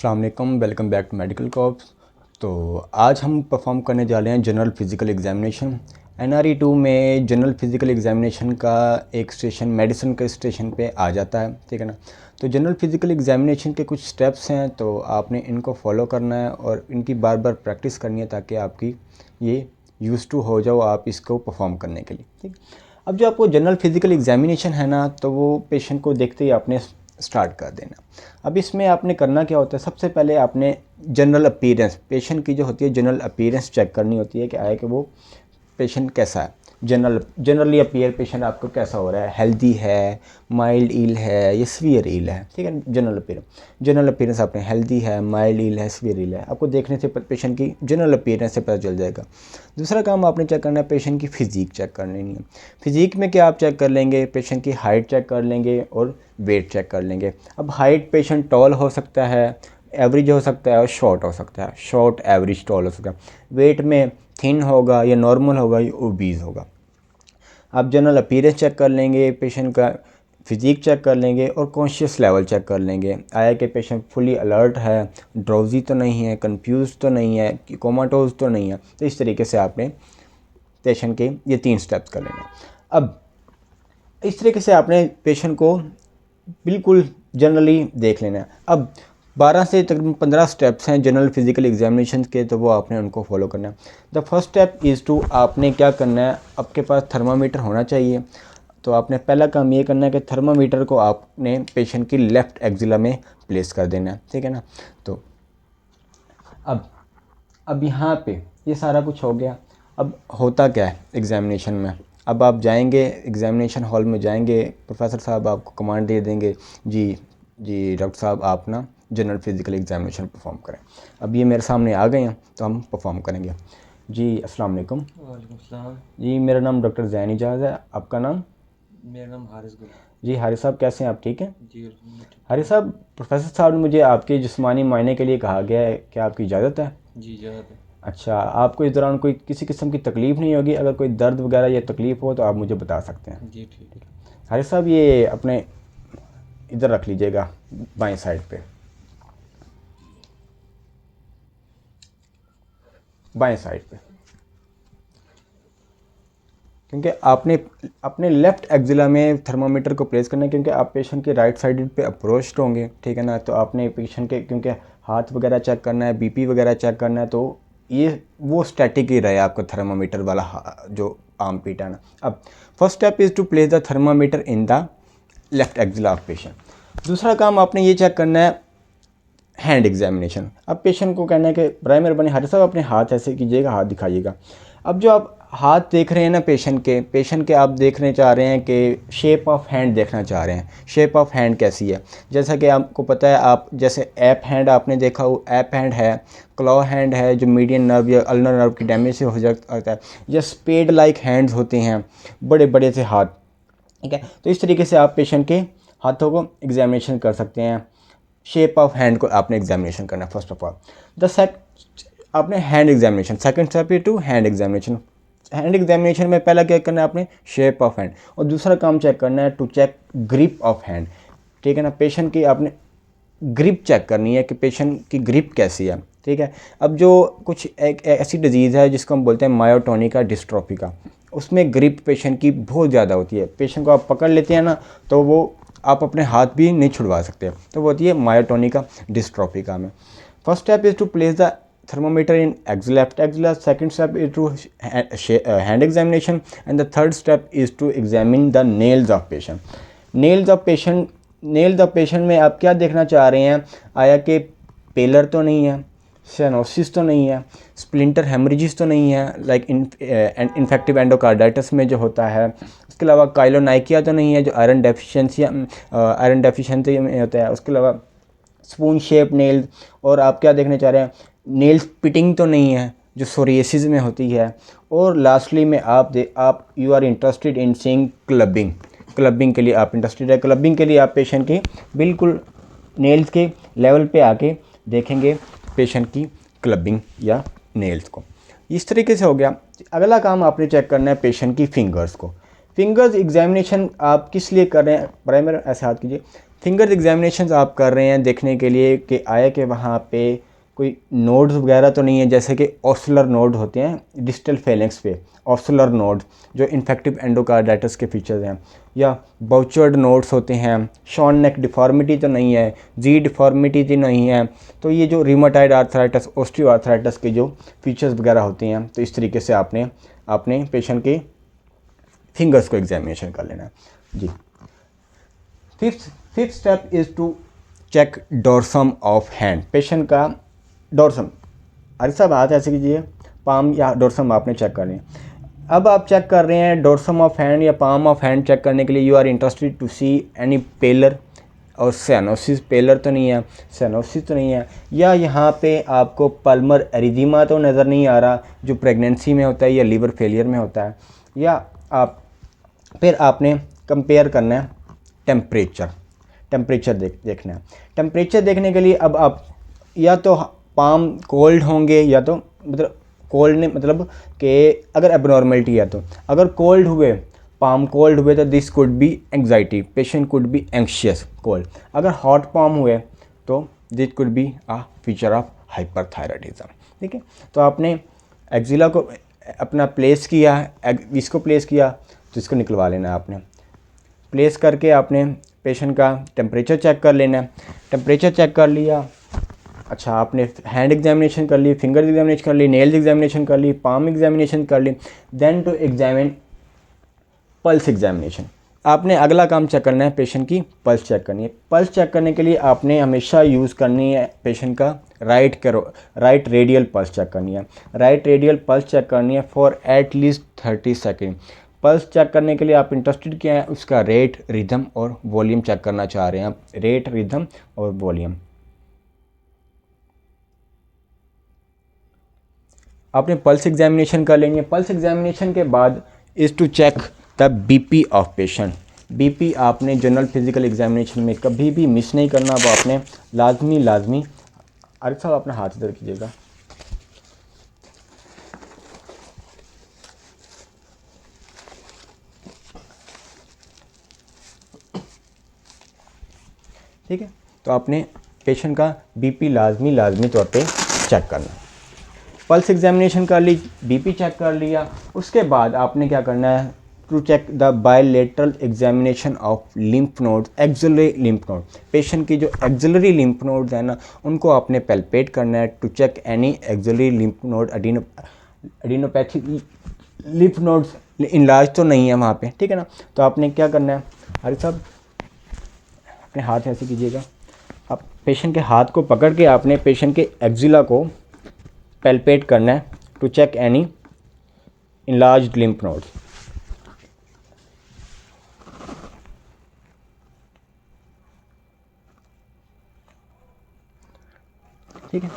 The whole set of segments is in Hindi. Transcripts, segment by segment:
अस्सलाम वालेकुम, welcome back to medical corps. तो आज हम परफॉर्म करने जा रहे हैं जनरल फिज़िकल एग्ज़ामिनेशन। NRE 2 में जनरल फिज़िकल एग्ज़ामिनेशन का एक स्टेशन मेडिसिन के स्टेशन पे आ जाता है, ठीक है ना। तो जनरल फिज़िकल एग्ज़ामिनेशन के कुछ स्टेप्स हैं, तो आपने इनको फॉलो करना है और इनकी बार बार प्रैक्टिस करनी है ताकि आपकी ये यूज़ टू हो जाओ आप इसको परफॉर्म करने के लिए, ठीक। अब जो आपको जनरल फिज़िकल एग्ज़ामिनेशन है ना, तो वो पेशेंट को देखते ही आपने स्टार्ट कर देना। अब इसमें आपने करना क्या होता है, सबसे पहले आपने जनरल अपीयरेंस, पेशेंट की जो होती है जनरल अपीयरेंस चेक करनी होती है कि आए कि वो पेशेंट कैसा है, जनरली अपीयर पेशेंट आपको कैसा हो रहा है, हेल्दी है, माइल्ड इल है या सीवियर इल है, ठीक है। जनरल अपीयरेंस आपने हेल्दी है, माइल्ड इल है, सीवियर इल है, आपको देखने से पेशेंट की जनरल अपीयरेंस से पता चल जाएगा। दूसरा काम आपने चेक करना है, पेशेंट की फ़िज़ीक चेक कर लेनी है। फ़िज़ीक में क्या आप चेक कर लेंगे, पेशेंट की हाइट चेक कर लेंगे और वेट चेक कर लेंगे। अब हाइट पेशेंट टॉल हो सकता है, एवरेज हो सकता है और शॉर्ट हो सकता है, शॉर्ट एवरेज टॉल हो सकता है। वेट में थिन होगा या नॉर्मल होगा या ओबीज होगा। आप जनरल अपीयरेंस चेक कर लेंगे, पेशेंट का फिज़ीक चेक कर लेंगे और कॉन्शियस लेवल चेक कर लेंगे। आया कि पेशेंट फुली अलर्ट है, ड्राउजी तो नहीं है, कंफ्यूज तो नहीं है, कोमाटोज तो नहीं है। तो इस तरीके से आपने पेशेंट के ये 3 स्टेप्स कर लेने। अब इस तरीके से आपने पेशेंट को बिल्कुल जनरली देख लेना है। अब 12 से तकरीबन 15 स्टेप्स हैं जनरल फिज़िकल एग्जामिनेशन के, तो वो आपने उनको फॉलो करना है। The first step is to, आपने क्या करना है, आपके पास थर्मामीटर होना चाहिए। तो आपने पहला काम ये करना है कि थर्मामीटर को आपने पेशेंट की लेफ़्ट एक्जिला में प्लेस कर देना है, ठीक है ना। तो अब यहाँ पे ये सारा कुछ हो गया। अब होता क्या है एग्ज़ामिनेशन में, अब आप जाएंगे एग्ज़ामिनेशन हॉल में जाएंगे, प्रोफेसर साहब आपको कमांड दे देंगे, जी डॉक्टर साहब आप ना जनरल फिज़िकल एग्ज़ामिनेशन परफॉर्म करें। अब ये मेरे सामने आ गए हैं तो हम परफॉर्म करेंगे। जी अस्सलाम वालेकुम। वालेकुम सलाम। जी मेरा नाम डॉक्टर ज़ैन इजाज़ है, आपका नाम? मेरा नाम हारिस गुल। जी हारिस साहब कैसे हैं आप, ठीक हैं? जी अल्हम्दुलिल्लाह ठीक हारिस साहब, प्रोफेसर साहब ने मुझे आपके जिस्मानी मायने के लिए कहा गया है, क्या आपकी इजाज़त है? जी इजाज़त है। अच्छा, आपको इस दौरान कोई किसी किस्म की तकलीफ़ नहीं होगी? अगर कोई दर्द वगैरह या तकलीफ़ हो तो आप मुझे बता सकते हैं। जी ठीक है। हारिस साहब ये अपने इधर रख लीजिएगा बाएं साइड पे, बाएं साइड पे, क्योंकि आपने अपने लेफ़्ट एक्जिला में थर्मामीटर को प्लेस करना है, क्योंकि आप पेशेंट के राइट साइड पे अप्रोच होंगे, ठीक है ना। तो आपने पेशेंट के क्योंकि हाथ वगैरह चेक करना है, बीपी वगैरह चेक करना है, तो ये वो स्टैटिक ही रहे आपका थर्मामीटर वाला जो आर्म पीट है ना। अब first step is to place the thermometer in the left axilla of patient. दूसरा काम आपने ये चेक करना है हैंड एग्जामिनेशन। अब पेशेंट को कहना है कि प्राइमर बने, हर साहब अपने हाथ ऐसे कीजिएगा, हाथ दिखाइएगा। अब जो आप हाथ देख रहे हैं ना पेशेंट के आप देखने चाह रहे हैं कि शेप ऑफ हैंड देखना चाह रहे हैं, शेप ऑफ हैंड कैसी है। जैसा कि आपको पता है, आप जैसे ऐप हैंड आपने देखा हो, ऐप हैंड है, क्लॉ हैंड है जो मीडियन नर्व या अल्नर नर्व की डैमेज से हो जाता है, या स्पेड लाइक हैंड्स होते हैं, बड़े बड़े से हाथ, ठीक है। तो इस तरीके से आप पेशेंट के हाथों को एग्जामिनेशन कर सकते हैं। शेप ऑफ हैंड को आपने एग्जामिनेशन करना है फर्स्ट ऑफ ऑल। आपने hand examination, second step to hand examination. Hand examination में पहला क्या करना है, आपने शेप ऑफ हैंड, और दूसरा काम चेक करना है to check grip of hand, ठीक है ना। पेशेंट की आपने ग्रिप चेक करनी है कि पेशेंट की ग्रिप कैसी है, ठीक है। अब जो कुछ एक ऐसी डिजीज़ है जिसको हम बोलते हैं मायोटोनिका डिस्ट्रोफिका, उसमें ग्रिप पेशेंट की बहुत ज़्यादा होती है। पेशेंट को आप पकड़ लेते हैं ना, तो वो आप अपने हाथ भी नहीं छुड़वा सकते, तो वो होती है मायोटोनिका डिस्ट्रोफिका में। First step is to place the thermometer in left axilla. Second step is to hand examination, and the third step is to examine the nails of patient. nails of patient में आप क्या देखना चाह रहे हैं, आया कि पेलर तो नहीं है, सेनोसिस तो नहीं है, स्प्लिंटर हेमरेजिस तो नहीं है लाइक इन्फेक्टिव एंडोकार्डाइटिस में जो होता है, उसके अलावा काइलोनाइकिया तो नहीं है जो आयरन डेफिशिएंसी में होता है, उसके अलावा स्पून शेप नेल्स, और आप क्या देखने चाह रहे हैं, नेल्स पिटिंग तो नहीं है जो सोरियासिस में होती है, और लास्टली में आप you are interested in seeing clubbing के लिए आप इंटरेस्टेड है। क्लबिंग के लिए आप पेशेंट की बिल्कुल नेल्स के लेवल पे आके देखेंगे पेशेंट की क्लबिंग या नेल्स को। इस तरीके से हो गया। अगला काम आपने चेक करना है पेशेंट की फिंगर्स को। फिंगर्स एग्जामिनेशन आप किस लिए कर रहे हैं, प्राइमर ऐसे हाथ कीजिए, फिंगर एग्जामिनेशन आप कर रहे हैं देखने के लिए कि आया कि वहाँ पे कोई नोड्स वगैरह तो नहीं है, जैसे कि ऑस्लर नोड होते हैं डिस्टल फेलेंक्स पे, ऑस्लर नोड जो इन्फेक्टिव एंडोकार्डाइटिस के फीचर्स हैं, या बाउचर्ड नोड्स होते हैं, शॉन नेक डिफॉर्मिटी तो नहीं है, जी डिफॉर्मिटी तो नहीं है। तो ये जो रिमाटाइड आर्थराइटिस, ऑस्टियो आर्थराइटिस के जो फीचर्स वगैरह होते हैं, तो इस तरीके से आपने पेशेंट के फिंगर्स को एग्जामिनेशन कर लेना है जी। Fifth step is to check dorsum of hand. Patient का डोर्सम, अरे साहब हाथ ऐसे कीजिए, पाम या डोर्सम आपने चेक कर लिया। अब आप चेक कर रहे हैं डोर्सम ऑफ हैंड या पाम ऑफ हैंड चेक करने के लिए you are interested to see any pallor और सैनोसिस, पेलर तो नहीं है, सैनोसिस तो नहीं है, या यहाँ पे आपको पल्मर एरिदीमा तो नज़र नहीं आ रहा जो प्रेगनेंसी में होता है या लीवर फेलियर में होता है, या आप फिर आपने कंपेयर करना है टेम्परेचर देखना है। टेम्परेचर देखने के लिए अब आप या तो पाम कोल्ड होंगे, या तो मतलब कोल्ड ने मतलब कि अगर एबनॉर्मलिटी है तो अगर कोल्ड हुए, पाम कोल्ड हुए तो this could be anxiety, patient could be anxious cold. अगर हॉट पाम हुए तो this could be a feature of hyperthyroidism. ठीक है, तो आपने एक्जिला को अपना प्लेस किया, इसको प्लेस किया तो इसको निकलवा लेना है आपने। प्लेस करके आपने पेशेंट का टेम्परेचर चेक कर लेना है। टेम्परेचर चेक कर लिया, अच्छा आपने हैंड एग्जामिनेशन कर ली, फिंगर एग्जामिनेशन कर ली, नेल्स एग्जामिनेशन कर ली, पाम एग्जामिनेशन कर ली, then to examine pulse examination. आपने अगला काम चेक करना है, पेशेंट की पल्स चेक करनी है। पल्स चेक करने के लिए आपने हमेशा यूज़ करनी है पेशेंट का राइट रेडियल पल्स चेक करनी है। राइट रेडियल पल्स चेक करनी है for at least 30 second. Pulse check करने के लिए आप इंटरेस्टेड क्या है, उसका रेट, रिदम और वॉल्यूम चेक करना चाह रहे हैं आप, रेट, रिदम और वॉल्यूम। आपने पल्स एग्जामिनेशन कर लेंगे। पल्स एग्जामिनेशन के बाद is to check the BP of patient. BP आपने जनरल फिजिकल एग्जामिनेशन में कभी भी मिस नहीं करना, वो आपने लाजमी अरे साहब अपना हाथ इधर कीजिएगा। ठीक है, तो आपने पेशेंट का बीपी लाजमी तौर पे चेक करना। पल्स एग्जामिनेशन कर ली, बीपी चेक कर लिया, उसके बाद आपने क्या करना है, to check the bilateral examination of lymph node, axillary lymph node. Patient की जो एक्सिलरी लिम्फ नोड्स है ना, उनको आपने पैल्पेट करना है to check any axillary lymph node, adenopathic lymph nodes enlarge तो नहीं है वहाँ पे। ठीक है ना, तो आपने क्या करना है, अरे साहब अपने हाथ ऐसे कीजिएगा, आप पेशेंट के हाथ को पकड़ के आपने पेशेंट के एक्जिला को पैल्पेट करना है to check any enlarged lymph nodes. ठीक है,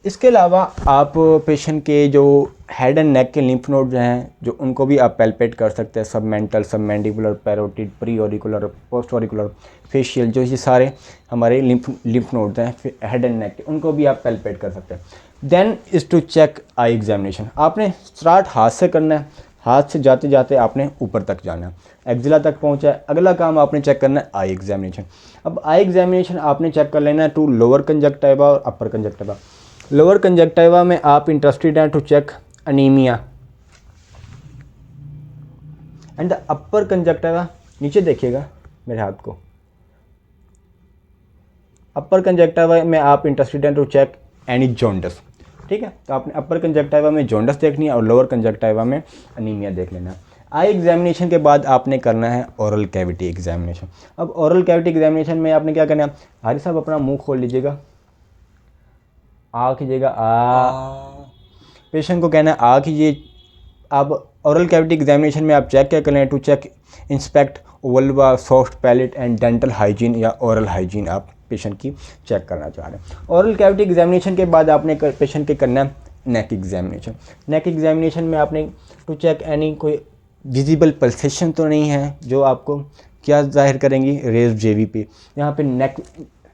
इसके अलावा आप पेशेंट के जो हेड एंड नेक के लिम्फ नोड जो हैं, जो उनको भी आप पैल्पेट कर सकते हैं। Submental, submandibular, parotid, pre auricular, post auricular, facial, जो ये सारे हमारे लिम्फ नोड्स हैं हेड एंड नेक के, उनको भी आप पैल्पेट कर सकते हैं। Then is to check eye examination. आपने स्टार्ट हाथ से करना है, हाथ से जाते जाते आपने ऊपर तक जाना है, एक्जिला तक पहुंचा है। अगला काम आपने चेक करना है आई एग्जामिनेशन। अब आई एग्जामिनेशन आपने चेक कर लेना है टू लोअर कंजक्टिवा और अपर कंजक्टिवा। लोअर कंजक्टिवा में आप इंटरेस्टेड हैं to check anaemia, and the upper conjunctiva, नीचे देखिएगा मेरे हाथ को, अपर कंजक्टिवा में आप इंटरेस्टेड हैं टू चेक एनी जॉन्डिस। ठीक है, तो आपने अपर कंजक्टिवा में जॉन्डिस देखनी है और लोअर कंजक्टिवा में अनीमिया देख लेना है। आई एग्जामिनेशन के बाद आपने करना है ओरल कैविटी एग्जामिनेशन। अब ओरल कैविटी एग्जामिनेशन में आपने क्या करना है, हारिस साहब अपना मुंह खोल लीजिएगा, आ कीजिएगा, आ, पेशेंट को कहना है आ कीजिए। अब ओरल कैविटी एग्जामिनेशन में आप चेक क्या कर लें, to check inspect vulva, soft palate and dental hygiene या ओरल हाइजीन आप पेशेंट की चेक करना चाह रहे हैं। ओरल कैविटी एग्जामिनेशन के बाद आपने पेशेंट के करना है नेक एग्जामिनेशन। नेक एग्जामिनेशन में आपने टू चेक एनी कोई विजिबल पल्सेशन तो नहीं है जो आपको क्या जाहिर करेंगी, रेज जेवी पे, यहाँ पे नेक,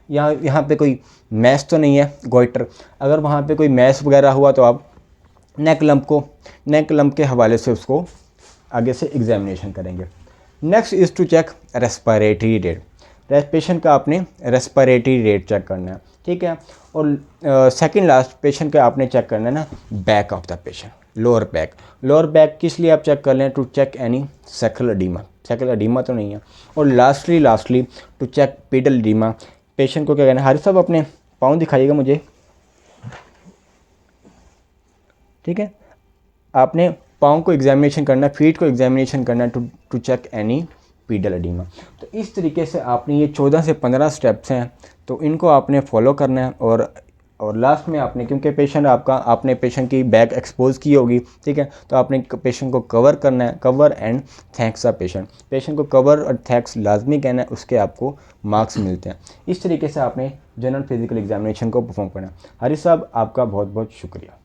यहाँ पे कोई मैस तो नहीं है, गोइटर। अगर वहाँ पे कोई मैस वगैरह हुआ तो आप नेक लंप के हवाले से उसको आगे से एग्जामिनेशन करेंगे। Next is to check respiratory rate. Patient का आपने रेस्पिरेटरी रेट चेक करना है, ठीक है। और सेकंड लास्ट पेशेंट का आपने चेक करना है ना back of the patient, lower back किस लिए आप चेक कर लें, to check any sacral oedema तो नहीं है। और lastly to check pedal oedema, patient को क्या कहना है, हारिस साहब अपने पाँव दिखाइएगा मुझे, ठीक है। आपने पाँव को एग्जामिनेशन करना है, फीट को एग्जामिनेशन करना है to check any pedal oedema. तो इस तरीके से आपने ये 14 से 15 स्टेप्स हैं, तो इनको आपने फॉलो करना है। और लास्ट में आपने, क्योंकि पेशेंट आपने पेशेंट की बैक एक्सपोज की होगी, ठीक है, तो आपने पेशेंट को कवर करना है, cover and thanks a patient को कवर और थैंक्स लाजमी कहना है, उसके आपको मार्क्स मिलते हैं। इस तरीके से आपने जनरल फिजिकल एग्जामिनेशन को परफॉर्म करना है। हारिस साहब आपका बहुत बहुत शुक्रिया।